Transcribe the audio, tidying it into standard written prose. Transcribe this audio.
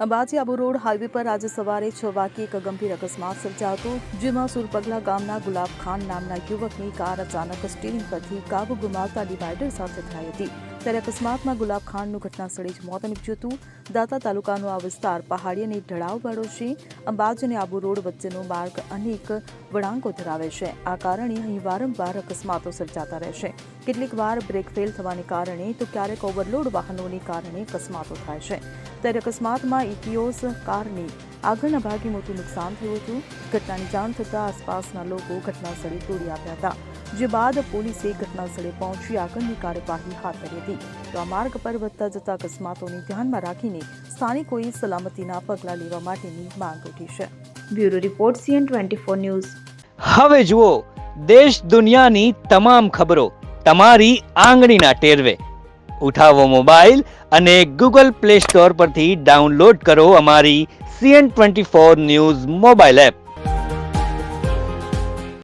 Ambaji Abu road highway પર આજે સવારે 6 વાગ્યે એક ગંભીર અકસ્માત સર્જાયો હતો, જેમાં સુરપગલા ગામના ગુલાબ ખાન નામના યુવકની કાર અચાનક સ્ટીરિંગ પરથી કાબુ ગુમાવતા ડિવાઈડર સાથે અથડાઈ હતી. ત્યારે અકસ્માતમાં ગુલાબ ખાનનું ઘટના સ્થળે જ મોત નીપજ્યું હતું. દાતા તાલુકાનો આ વિસ્તાર પહાડી અને ઢળાવવાળો છે. અંબાજી અને આબુ રોડ વચ્ચેનો માર્ગ અનેક વળાંકો ધરાવે છે. આ કારણે અહીં વારંવાર અકસ્માતો સર્જાતા રહેશે. કેટલીક વાર બ્રેક ફેલ થવાને કારણે તો ક્યારેક ઓવરલોડ વાહનોને કારણે અકસ્માતો થાય છે. ત્યારે અકસ્માતમાં ઇટિયોસ કારની આગળના ભાગે મોટું નુકસાન થયું હતું. ઘટનાની જાણ થતાં આસપાસના લોકો ઘટનાસ્થળે દોડી આવ્યા હતા, જે બાદ પોલીસે ઘટનાસ્થળે પહોંચી આગળની કાર્યવાહી હાથ ધરી હતી. તો આ માર્ગ પર વધતા જતા અકસ્માતોને ધ્યાનમાં રાખીને સ્થાનિકોએ સલામતીના પગલાં લેવા માટેની માંગ ઉઠી છે. Bureau report CN24 news. હવે જુઓ દેશ દુનિયાની તમામ ખબરો તમારી આંગળીના ટેરવે. ઉઠાવો મોબાઈલ અને Google Play Store પરથી ડાઉનલોડ કરો અમારી CN24 ન્યૂઝ મોબાઈલ એપ.